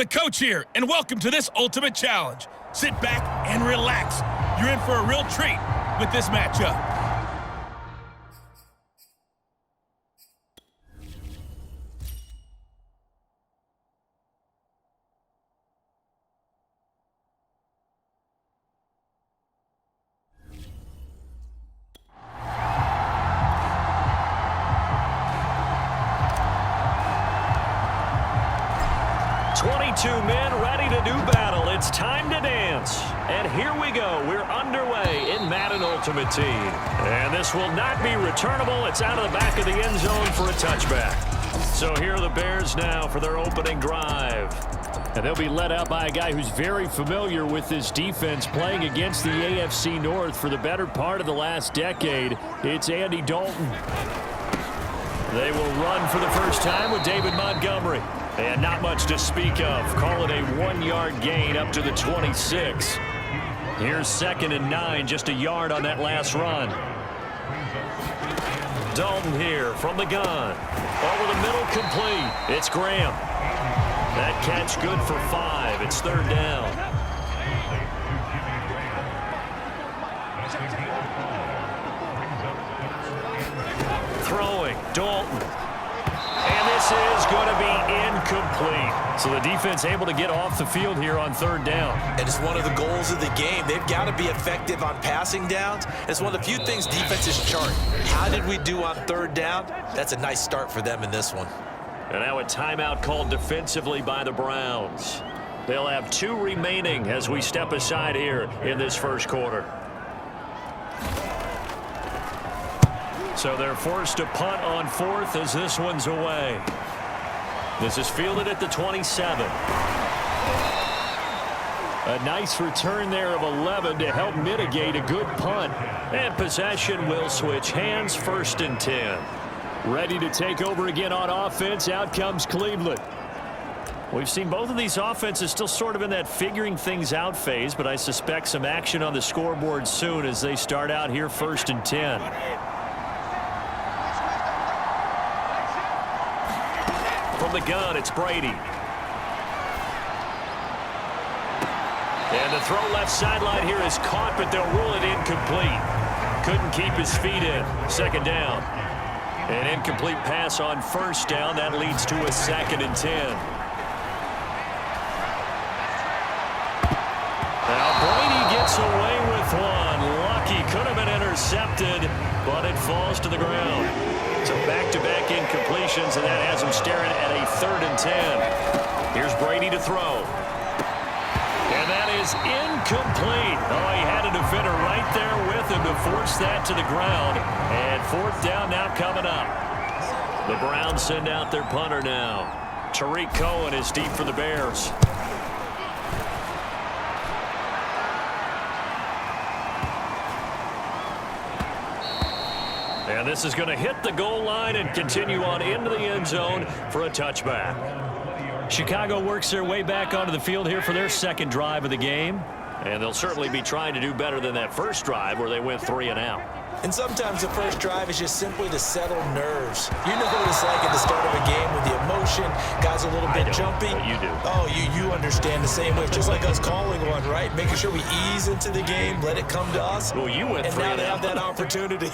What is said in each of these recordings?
the coach here, and welcome to this Ultimate Challenge. Sit back and relax. You're in for a real treat with this matchup. Men ready to do battle. It's time to dance. And here we go. We're underway in Madden Ultimate Team. And this will not be returnable. It's out of the back of the end zone for a touchback. So here are the Bears now for their opening drive. And they'll be led out by a guy who's very familiar with this defense, playing against the AFC North for the better part of the last decade. It's Andy Dalton. They will run for the first time with David Montgomery. And not much to speak of. Call it a 1-yard gain up to the 26. Here's 2nd and 9, just a yard on that last run. Dalton here from the gun. Over the middle, complete. It's Graham. That catch good for 5. It's 3rd down. Throwing, Dalton. And this is going to be incomplete. So the defense able to get off the field here on 3rd down. And it's one of the goals of the game. They've got to be effective on passing downs. It's one of the few things defenses chart. How did we do on 3rd down? That's a nice start for them in this one. And now a timeout called defensively by the Browns. They'll have 2 remaining as we step aside here in this first quarter. So they're forced to punt on 4th as this one's away. This is fielded at the 27. A nice return there of 11 to help mitigate a good punt. And possession will switch hands, 1st and 10. Ready to take over again on offense. Out comes Cleveland. We've seen both of these offenses still sort of in that figuring things out phase, but I suspect some action on the scoreboard soon as they start out here 1st and 10. From the gun, it's Brady. And the throw left sideline here is caught, but they'll rule it incomplete. Couldn't keep his feet in. 2nd down. An incomplete pass on 1st down. That leads to a 2nd and 10. Now Brady gets away with one. Lucky, could have been intercepted, but it falls to the ground. So back-to-back incompletions, and that has him staring at a 3rd and 10. Here's Brady to throw. And that is incomplete. Oh, he had a defender right there with him to force that to the ground. And 4th down now coming up. The Browns send out their punter now. Tariq Cohen is deep for the Bears. And this is going to hit the goal line and continue on into the end zone for a touchback. Chicago works their way back onto the field here for their 2nd drive of the game. And they'll certainly be trying to do better than that first drive where they went 3 and out. And sometimes the first drive is just simply to settle nerves. You know what it's like at the start of a game with the emotion, guys a little bit jumpy. But you do. Oh, you understand the same way. Just like us calling one, right? Making sure we ease into the game, let it come to us. Well, you went 3 and out. And now they out. have that opportunity.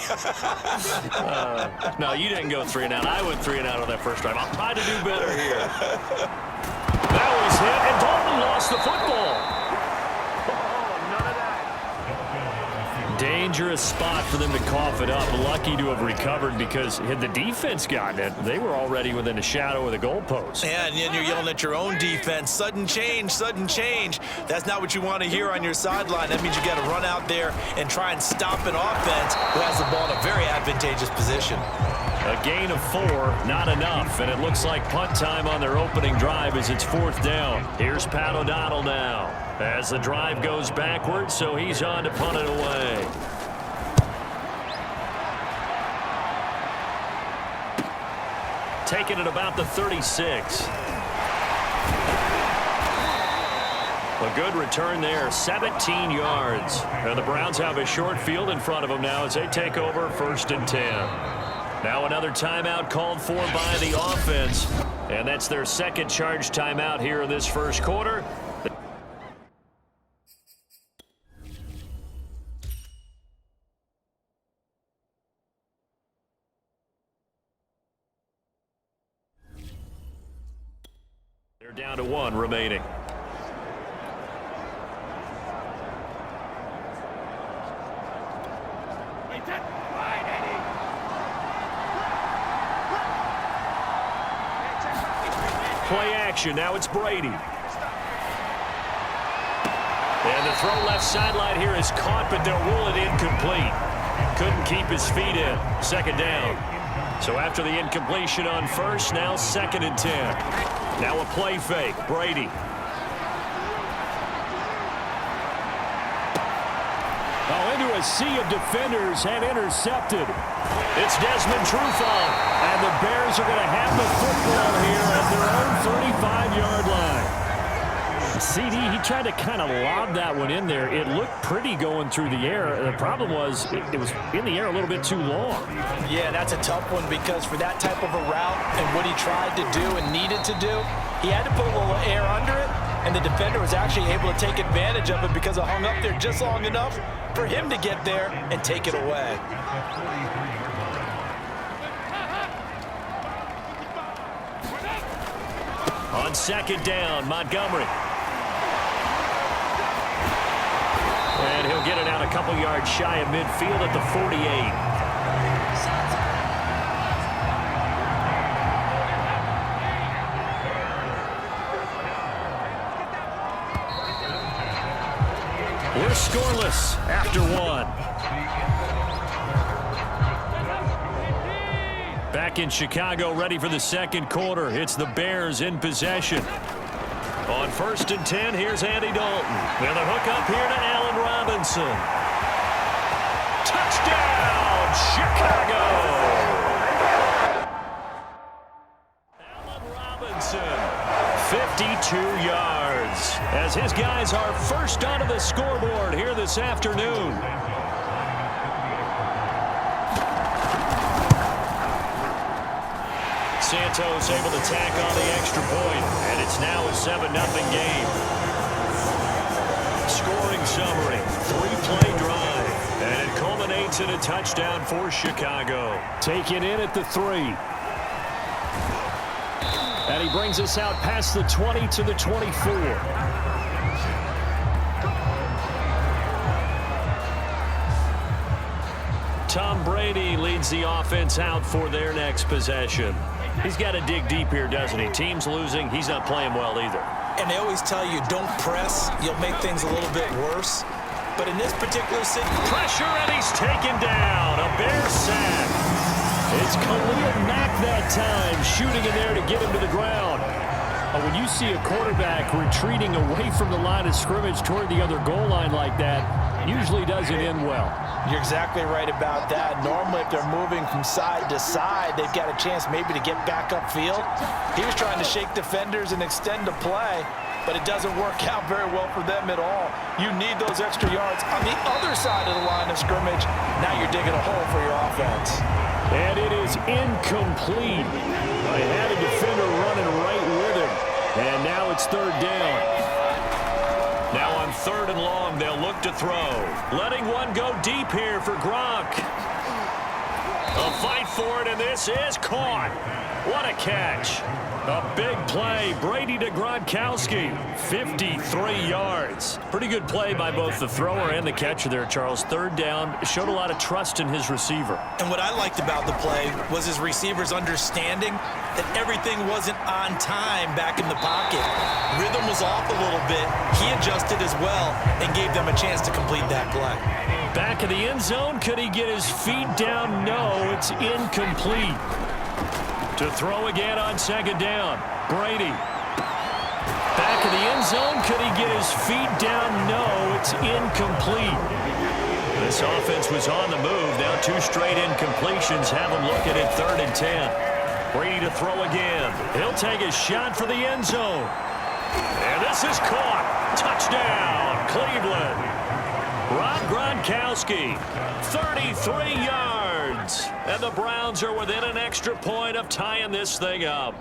No, you didn't go 3 and out. I went 3 and out on that first drive. I'll try to do better here. That was hit, and Dalton lost the football. Dangerous spot for them to cough it up. Lucky to have recovered, because had the defense gotten it, they were already within a shadow of the goalpost. Yeah, and then you're yelling at your own defense. Sudden change, sudden change. That's not what you want to hear on your sideline. That means you got to run out there and try and stop an offense who has the ball in a very advantageous position. A gain of 4, not enough, and it looks like punt time on their opening drive as it's 4th down. Here's Pat O'Donnell now as the drive goes backwards, so he's on to punt it away. Taking it about the 36. A good return there, 17 yards. And the Browns have a short field in front of them now as they take over 1st and 10. Now another timeout called for by the offense. And that's their second charge timeout here in this first quarter. They're down to 1 remaining. Play action. Now it's Brady. And the throw left sideline here is caught, but they'll rule it incomplete. Couldn't keep his feet in. Second down. So after the incompletion on first, now 2nd and 10. Now a play fake. Brady. Into a sea of defenders and intercepted. It's Desmond Trufant. And the Bears are going to have the football here at their own 35-yard line. CD, he tried to kind of lob that one in there. It looked pretty going through the air. The problem was it was in the air a little bit too long. Yeah, that's a tough one because for that type of a route and what he tried to do and needed to do, he had to put a little air under it, and the defender was actually able to take advantage of it because it hung up there just long enough for him to get there and take it away. On 2nd down, Montgomery. And he'll get it out a couple yards shy of midfield at the 48. We're scoreless after 1. Back in Chicago, ready for the second quarter. It's the Bears in possession. On 1st and 10, here's Andy Dalton. And the hook up here to Allen Robinson. Touchdown, Chicago! Allen Robinson, 52 yards, as his guys are first onto the scoreboard here this afternoon. Santos able to tack on the extra point, and it's now a 7-0 game. Scoring summary, 3-play drive, and it culminates in a touchdown for Chicago. Taken in at the 3. And he brings us out past the 20 to the 24. Tom Brady leads the offense out for their next possession. He's got to dig deep here, doesn't he? Team's losing. He's not playing well either. And they always tell you, don't press. You'll make things a little bit worse. But in this particular situation, pressure, and he's taken down. A Bear sack. It's Khalil Mack that time, shooting in there to get him to the ground. When you see a quarterback retreating away from the line of scrimmage toward the other goal line like that, usually doesn't end well. You're exactly right about that. Normally, if they're moving from side to side, they've got a chance maybe to get back upfield. He was trying to shake defenders and extend the play, but it doesn't work out very well for them at all. You need those extra yards on the other side of the line of scrimmage. Now you're digging a hole for your offense. And it is incomplete. They had a defender running right with him. And now it's 3rd down. Now on 3rd and long, they'll look to throw. Letting one go deep here for Gronk. A fight for it, and this is caught. What a catch. A big play. Brady to Gronkowski. 53 yards. Pretty good play by both the thrower and the catcher there, Charles. 3rd down. Showed a lot of trust in his receiver. And what I liked about the play was his receivers understanding that everything wasn't on time back in the pocket. Rhythm was off a little bit. He adjusted as well and gave them a chance to complete that play. Back in the end zone. Could he get his feet down? No, it's incomplete. To throw again on 2nd down. Brady. Back in the end zone. Could he get his feet down? No, it's incomplete. This offense was on the move. Now 2 straight incompletions have them looking at 3rd and 10. Brady to throw again. He'll take a shot for the end zone. And this is caught. Touchdown, Cleveland. Rob Gronkowski, 33 yards. And the Browns are within an extra point of tying this thing up.